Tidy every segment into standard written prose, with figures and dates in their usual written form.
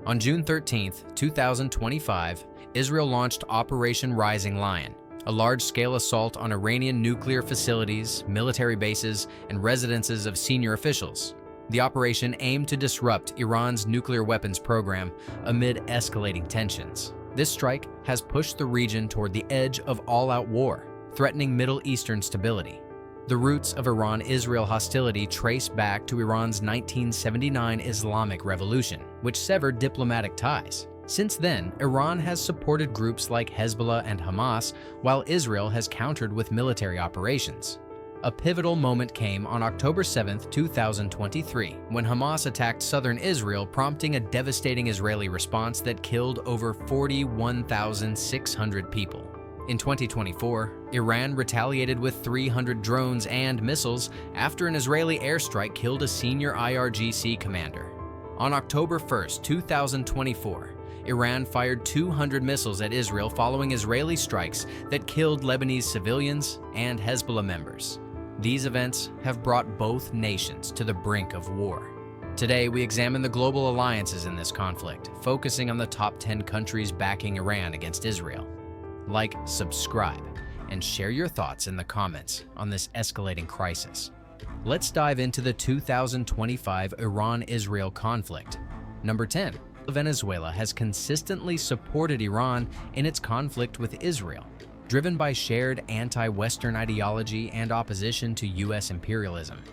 On June 13, 2025, Israel launched Operation Rising Lion, a large-scale assault on Iranian nuclear facilities, military bases, and residences of senior officials. The operation aimed to disrupt Iran's nuclear weapons program amid escalating tensions. This strike has pushed the region toward the edge of all-out war, threatening Middle Eastern stability. The roots of Iran-Israel hostility trace back to Iran's 1979 Islamic Revolution, which severed diplomatic ties. Since then, Iran has supported groups like Hezbollah and Hamas, while Israel has countered with military operations. A pivotal moment came on October 7, 2023, when Hamas attacked southern Israel, prompting a devastating Israeli response that killed over 41,600 people. In 2024, Iran retaliated with 300 drones and missiles after an Israeli airstrike killed a senior IRGC commander. On October 1, 2024, Iran fired 200 missiles at Israel following Israeli strikes that killed Lebanese civilians and Hezbollah members. These events have brought both nations to the brink of war. Today, we examine the global alliances in this conflict, focusing on the top 10 countries backing Iran against Israel. Like, subscribe, and share your thoughts in the comments on this escalating crisis. Let's dive into the 2025 Iran-Israel conflict. Number 10. Venezuela has consistently supported Iran in its conflict with Israel, driven by shared anti-Western ideology and opposition to U.S. imperialism.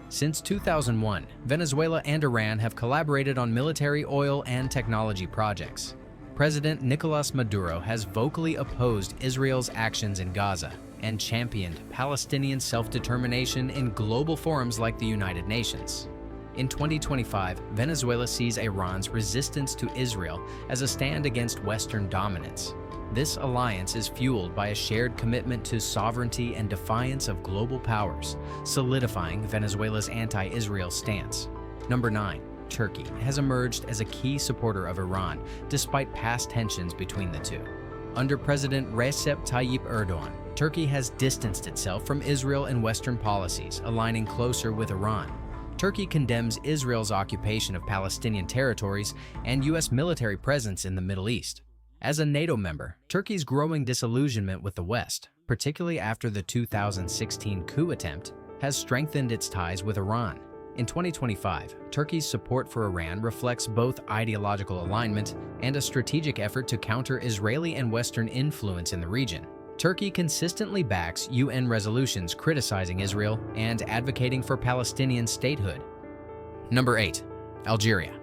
Since 2001, Venezuela and Iran have collaborated on military, oil, and technology projects. President Nicolas Maduro has vocally opposed Israel's actions in Gaza and championed Palestinian self-determination in global forums like the United Nations. In 2025, Venezuela sees Iran's resistance to Israel as a stand against Western dominance. This alliance is fueled by a shared commitment to sovereignty and defiance of global powers, solidifying Venezuela's anti-Israel stance. Number 9. Turkey has emerged as a key supporter of Iran despite past tensions between the two. Under President Recep Tayyip Erdogan, Turkey has distanced itself from Israel and Western policies, aligning closer with Iran. Turkey condemns Israel's occupation of Palestinian territories and U.S. military presence in the Middle East. As a NATO member, Turkey's growing disillusionment with the West, particularly after the 2016 coup attempt, has strengthened its ties with Iran. In 2025, Turkey's support for Iran reflects both ideological alignment and a strategic effort to counter Israeli and Western influence in the region. Turkey consistently backs UN resolutions criticizing Israel and advocating for Palestinian statehood. Number 8. Algeria.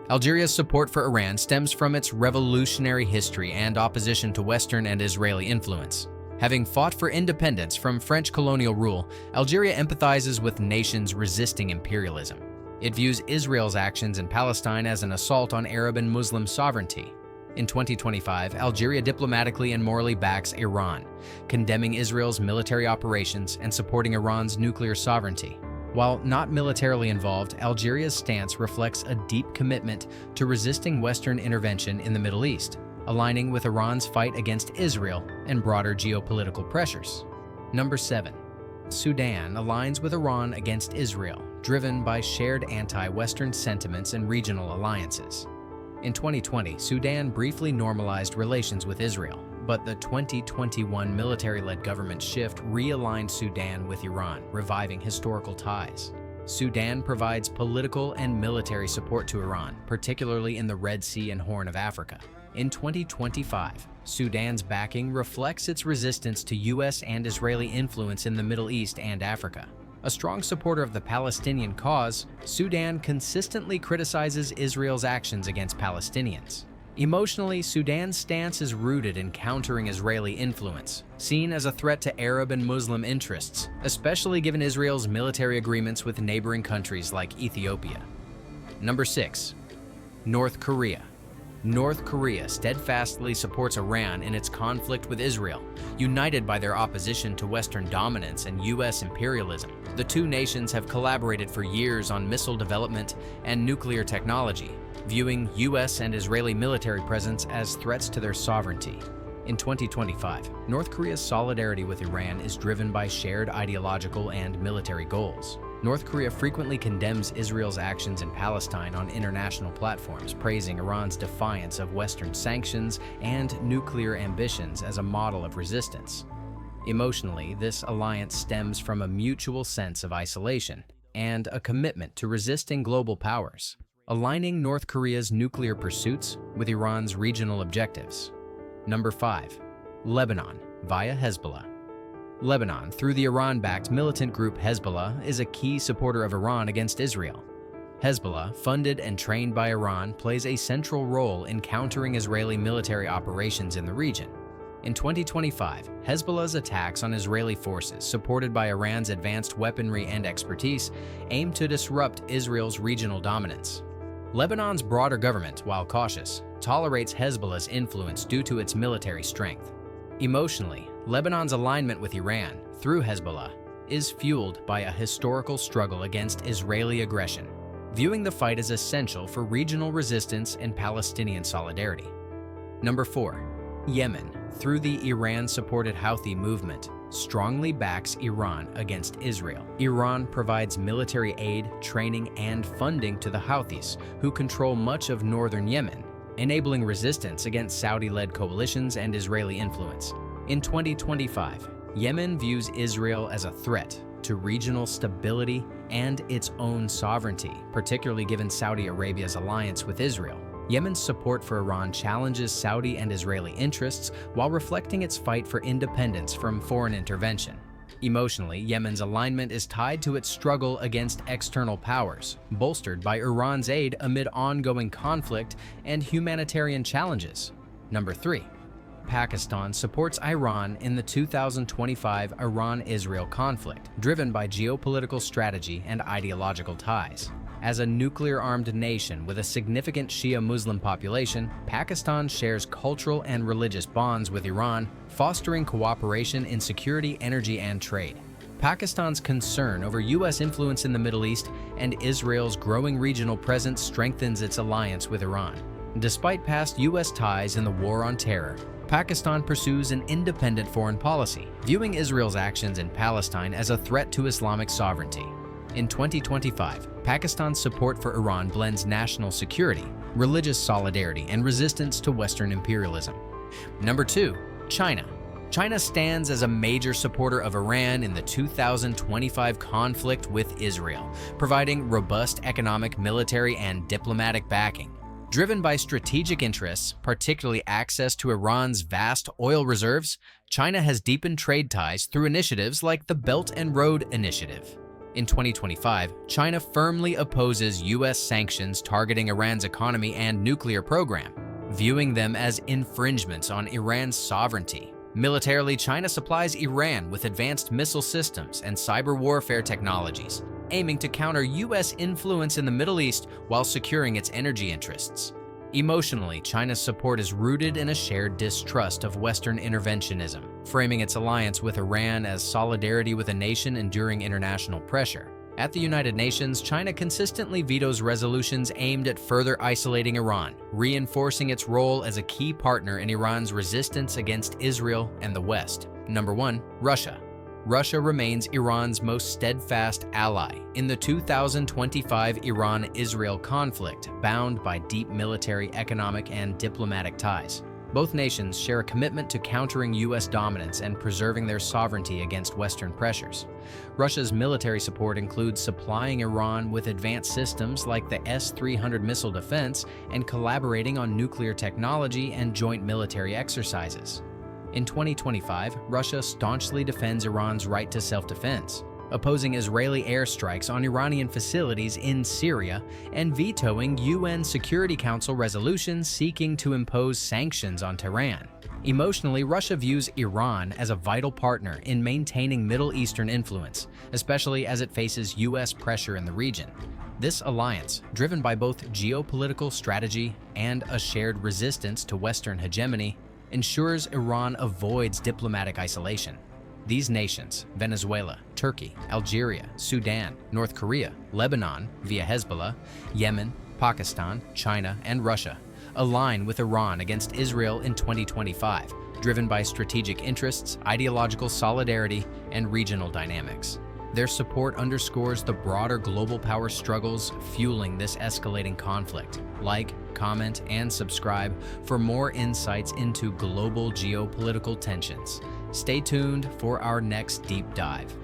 Algeria's support for Iran stems from its revolutionary history and opposition to Western and Israeli influence. Having fought for independence from French colonial rule, Algeria empathizes with nations resisting imperialism. It views Israel's actions in Palestine as an assault on Arab and Muslim sovereignty. In 2025, Algeria diplomatically and morally backs Iran, condemning Israel's military operations and supporting Iran's nuclear sovereignty. While not militarily involved, Algeria's stance reflects a deep commitment to resisting Western intervention in the Middle East, aligning with Iran's fight against Israel and broader geopolitical pressures. Number 7. Sudan aligns with Iran against Israel, driven by shared anti-Western sentiments and regional alliances. In 2020, Sudan briefly normalized relations with Israel, but the 2021 military-led government shift realigned Sudan with Iran, reviving historical ties. Sudan provides political and military support to Iran, particularly in the Red Sea and Horn of Africa. In 2025, Sudan's backing reflects its resistance to U.S. and Israeli influence in the Middle East and Africa. A strong supporter of the Palestinian cause, Sudan consistently criticizes Israel's actions against Palestinians. Emotionally, Sudan's stance is rooted in countering Israeli influence, seen as a threat to Arab and Muslim interests, especially given Israel's military agreements with neighboring countries like Ethiopia. Number 6. North Korea. North Korea steadfastly supports Iran in its conflict with Israel, united by their opposition to Western dominance and U.S. imperialism. The two nations have collaborated for years on missile development and nuclear technology, viewing U.S. and Israeli military presence as threats to their sovereignty. In 2025, North Korea's solidarity with Iran is driven by shared ideological and military goals. North Korea frequently condemns Israel's actions in Palestine on international platforms, praising Iran's defiance of Western sanctions and nuclear ambitions as a model of resistance. Emotionally, this alliance stems from a mutual sense of isolation and a commitment to resisting global powers, aligning North Korea's nuclear pursuits with Iran's regional objectives. Number 5. Lebanon via Hezbollah. Lebanon, through the Iran-backed militant group Hezbollah, is a key supporter of Iran against Israel. Hezbollah, funded and trained by Iran, plays a central role in countering Israeli military operations in the region. In 2025, Hezbollah's attacks on Israeli forces, supported by Iran's advanced weaponry and expertise, aim to disrupt Israel's regional dominance. Lebanon's broader government, while cautious, tolerates Hezbollah's influence due to its military strength. Emotionally, Lebanon's alignment with Iran, through Hezbollah, is fueled by a historical struggle against Israeli aggression, viewing the fight as essential for regional resistance and Palestinian solidarity. Number 4. Yemen, through the Iran-supported Houthi movement, strongly backs Iran against Israel. Iran provides military aid, training, and funding to the Houthis, who control much of northern Yemen, enabling resistance against Saudi-led coalitions and Israeli influence. In 2025, Yemen views Israel as a threat to regional stability and its own sovereignty, particularly given Saudi Arabia's alliance with Israel. Yemen's support for Iran challenges Saudi and Israeli interests while reflecting its fight for independence from foreign intervention. Emotionally, Yemen's alignment is tied to its struggle against external powers, bolstered by Iran's aid amid ongoing conflict and humanitarian challenges. Number 3. Pakistan supports Iran in the 2025 Iran-Israel conflict, driven by geopolitical strategy and ideological ties. As a nuclear-armed nation with a significant Shia Muslim population, Pakistan shares cultural and religious bonds with Iran, fostering cooperation in security, energy, and trade. Pakistan's concern over U.S. influence in the Middle East and Israel's growing regional presence strengthens its alliance with Iran. Despite past U.S. ties in the war on terror, Pakistan pursues an independent foreign policy, viewing Israel's actions in Palestine as a threat to Islamic sovereignty. In 2025, Pakistan's support for Iran blends national security, religious solidarity, and resistance to Western imperialism. Number 2. China. China stands as a major supporter of Iran in the 2025 conflict with Israel, providing robust economic, military, and diplomatic backing. Driven by strategic interests, particularly access to Iran's vast oil reserves, China has deepened trade ties through initiatives like the Belt and Road Initiative. In 2025, China firmly opposes U.S. sanctions targeting Iran's economy and nuclear program, viewing them as infringements on Iran's sovereignty. Militarily, China supplies Iran with advanced missile systems and cyber warfare technologies, aiming to counter U.S. influence in the Middle East while securing its energy interests. Emotionally, China's support is rooted in a shared distrust of Western interventionism, framing its alliance with Iran as solidarity with a nation enduring international pressure. At the United Nations, China consistently vetoes resolutions aimed at further isolating Iran, reinforcing its role as a key partner in Iran's resistance against Israel and the West. Number 1. Russia. Russia remains Iran's most steadfast ally in the 2025 Iran-Israel conflict, bound by deep military, economic, and diplomatic ties. Both nations share a commitment to countering U.S. dominance and preserving their sovereignty against Western pressures. Russia's military support includes supplying Iran with advanced systems like the S-300 missile defense and collaborating on nuclear technology and joint military exercises. In 2025, Russia staunchly defends Iran's right to self-defense, opposing Israeli airstrikes on Iranian facilities in Syria and vetoing UN Security Council resolutions seeking to impose sanctions on Tehran. Emotionally, Russia views Iran as a vital partner in maintaining Middle Eastern influence, especially as it faces U.S. pressure in the region. This alliance, driven by both geopolitical strategy and a shared resistance to Western hegemony, ensures Iran avoids diplomatic isolation. These nations, Venezuela, Turkey, Algeria, Sudan, North Korea, Lebanon via Hezbollah, Yemen, Pakistan, China, and Russia, align with Iran against Israel in 2025, driven by strategic interests, ideological solidarity, and regional dynamics. Their support underscores the broader global power struggles fueling this escalating conflict. Like, comment, and subscribe for more insights into global geopolitical tensions. Stay tuned for our next deep dive.